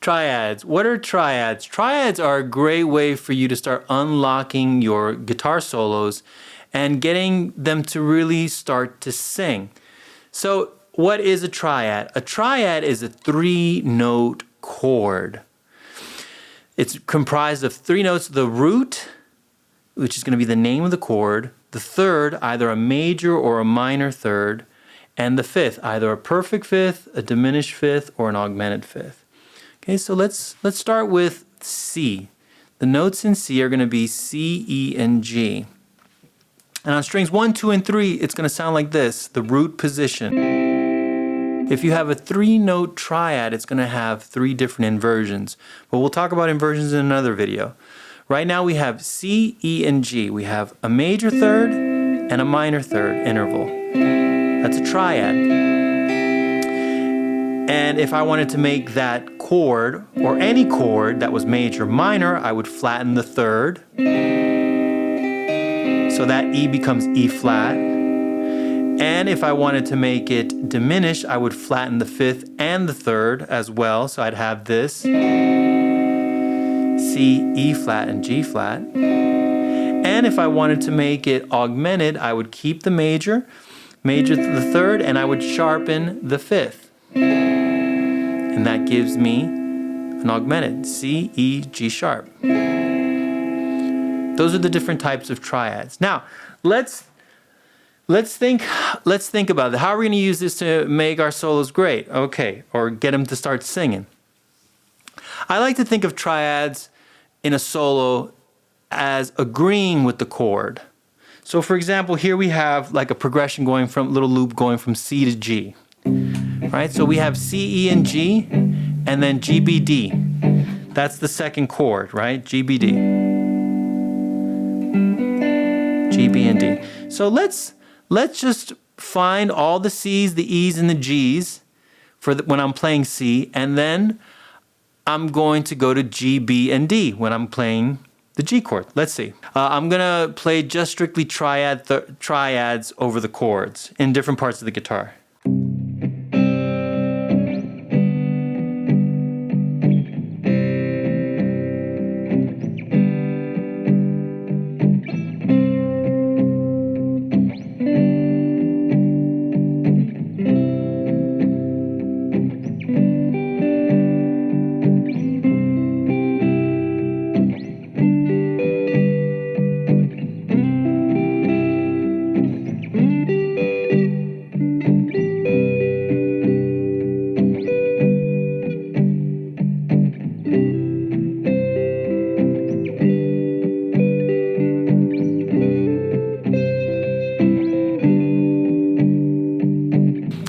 Triads. What are triads? Triads are a great way for you to start unlocking your guitar solos and getting them to really start to sing. So what is a triad? A triad is a 3-note chord. It's comprised of 3 notes: the root, which is going to be the name of the chord, the third, either a major or a minor third, and the fifth, either a perfect fifth, a diminished fifth, or an augmented fifth. Okay, so let's start with C. The notes in C are going to be C, E, and G. And on strings 1, 2, and 3, it's going to sound like this, the root position. If you have a 3-note triad, it's going to have 3 different inversions. But we'll talk about inversions in another video. Right now we have C, E, and G. We have a major third and a minor third interval. That's a triad. And if I wanted to make that chord, or any chord that was major minor, I would flatten the third. So that E becomes E flat. And if I wanted to make it diminished, I would flatten the fifth and the third as well. So I'd have this C, E flat, and G flat. And if I wanted to make it augmented, I would keep the major to the third, and I would sharpen the fifth. And that gives me an augmented C, E, G sharp. Those are the different types of triads. Now, let's think about it. How are we going to use this to make our solos great? Okay, or get them to start singing. I like to think of triads in a solo as agreeing with the chord. So for example, here we have like a progression going from, little loop going from C to G. Right, so we have C, E, and G, and then G, B, D. That's the second chord, right? G, B, D. G, B, and D. So let's just find all the C's, the E's, and the G's for when I'm playing C, and then I'm going to go to G, B, and D when I'm playing the G chord. Let's see. I'm gonna play just strictly triads over the chords in different parts of the guitar.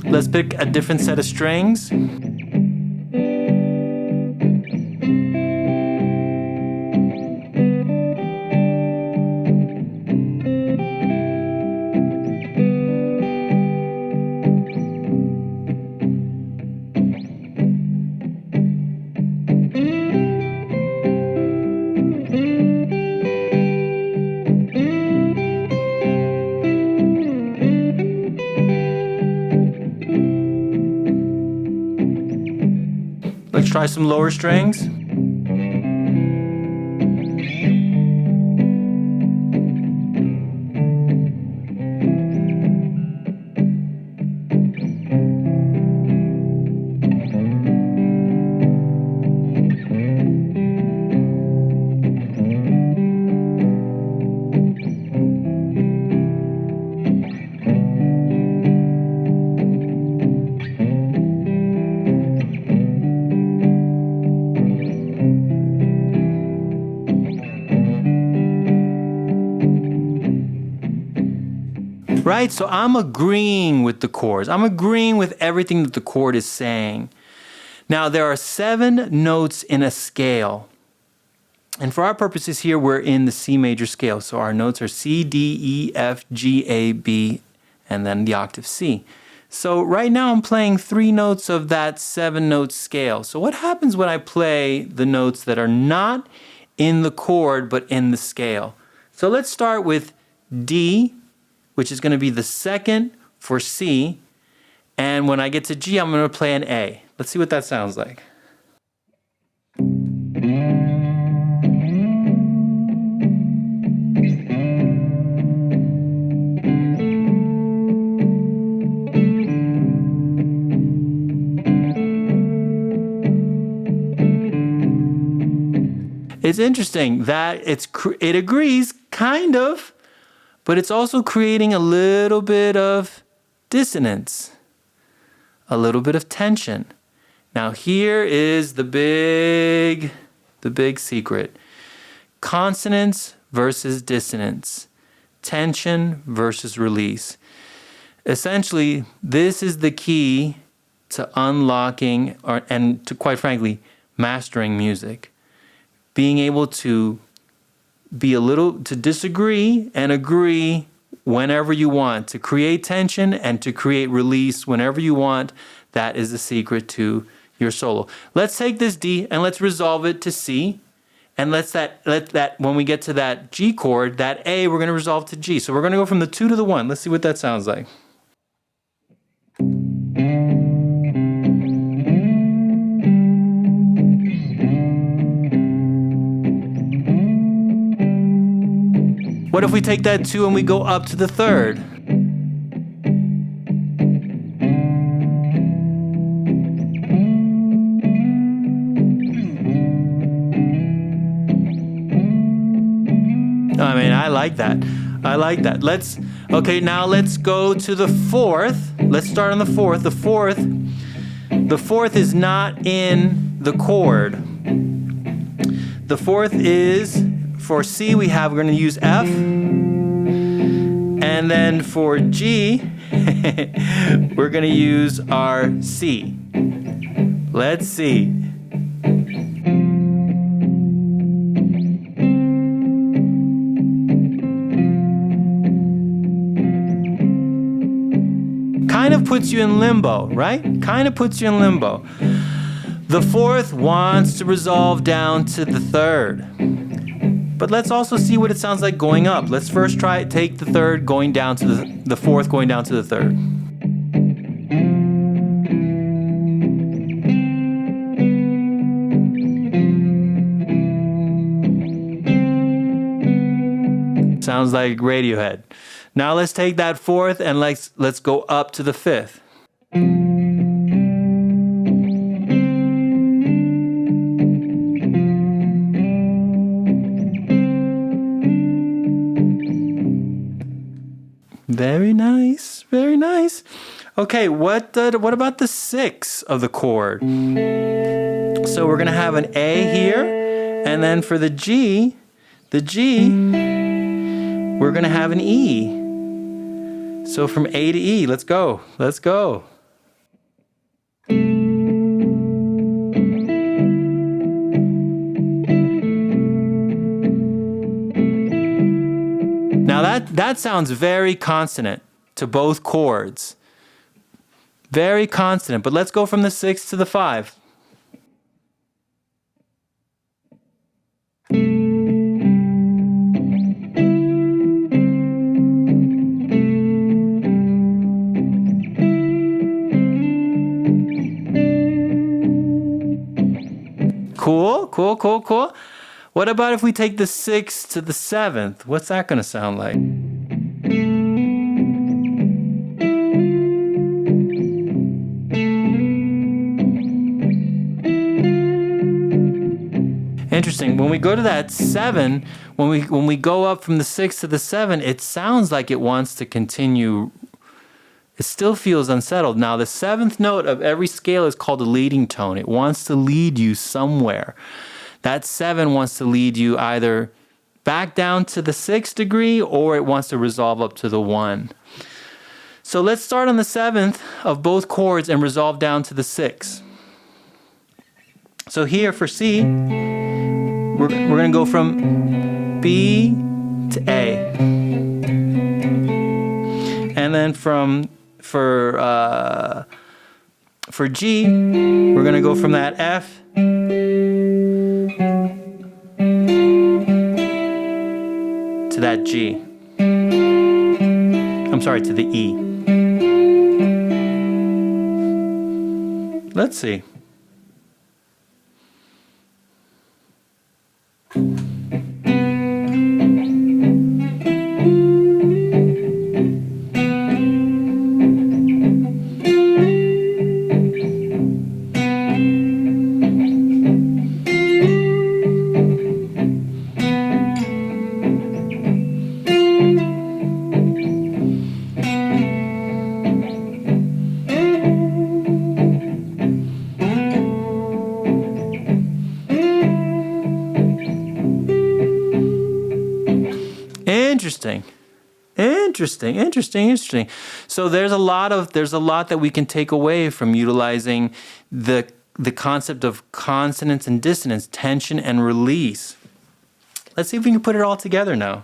Let's pick a different set of strings. Let's try some lower strings. Right, so I'm agreeing with the chords. I'm agreeing with everything that the chord is saying. Now, there are 7 notes in a scale. And for our purposes here, we're in the C major scale. So our notes are C, D, E, F, G, A, B, and then the octave C. So right now I'm playing 3 notes of that 7-note scale. So what happens when I play the notes that are not in the chord but in the scale? So let's start with D, which is going to be the second for C. And when I get to G, I'm going to play an A. Let's see what that sounds like. It's interesting that it agrees, kind of, but it's also creating a little bit of dissonance, a little bit of tension. Now here is the big secret. Consonance versus dissonance. Tension versus release. Essentially, this is the key to unlocking and to, quite frankly, mastering music. Being able to to disagree and agree whenever you want, to create tension and to create release whenever you want. That is the secret to your solo. Let's take this D and let's resolve it to C. And let that when we get to that G chord, that A, we're going to resolve to G. So we're going to go from the 2 to the 1. Let's see what that sounds like. What if we take that 2 and we go up to the 3rd? I mean, I like that. I like that. Okay, now let's go to the 4th. Let's start on the 4th. The 4th is not in the chord. The 4th is, for C, we're going to use F. And then for G, we're going to use our C. Let's see. Kind of puts you in limbo, right? Kind of puts you in limbo. The 4th wants to resolve down to the 3rd. But let's also see what it sounds like going up. Let's first take the 3rd going down to the 4th going down to the 3rd. Sounds like Radiohead. Now let's take that 4th and let's go up to the 5th. Very nice, very nice. Okay, what about the 6 of the chord? So we're gonna have an A here, and then for the G, we're gonna have an E. So from A to E, let's go. Let's go. Now that sounds very consonant to both chords. Very consonant, but let's go from the 6 to the 5. Cool, cool, cool, cool. What about if we take the 6th to the 7th? What's that going to sound like? Interesting. When we go to that 7, when we go up from the 6 to the 7, it sounds like it wants to continue. It still feels unsettled. Now, the 7th note of every scale is called a leading tone. It wants to lead you somewhere. That 7 wants to lead you either back down to the 6th degree or it wants to resolve up to the 1. So let's start on the 7th of both chords and resolve down to the 6. So here for C, we're going to go from B to A. And then for G, we're going to go from that F to that G. I'm sorry, to the E. Let's see. Interesting. Interesting. So there's a lot that we can take away from utilizing the concept of consonance and dissonance, tension and release. Let's see if we can put it all together now.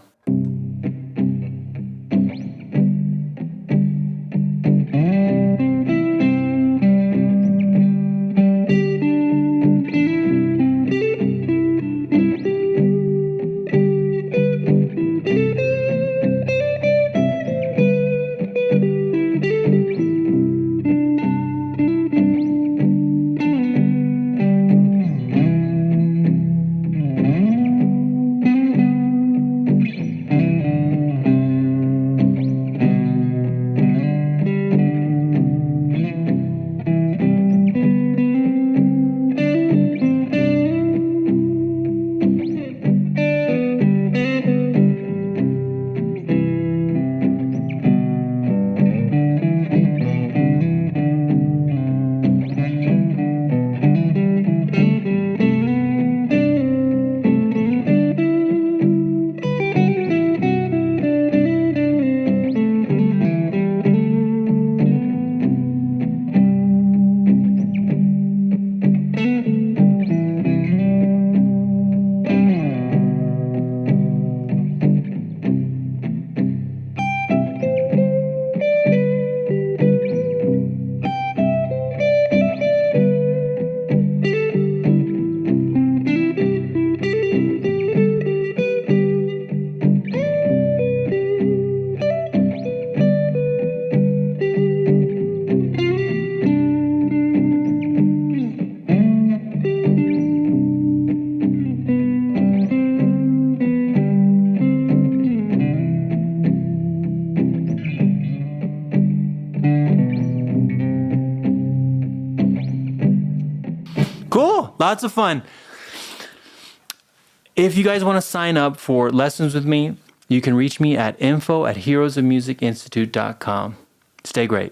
Cool. Lots of fun. If you guys want to sign up for lessons with me, you can reach me at info@heroesofmusicinstitute.com. Stay great.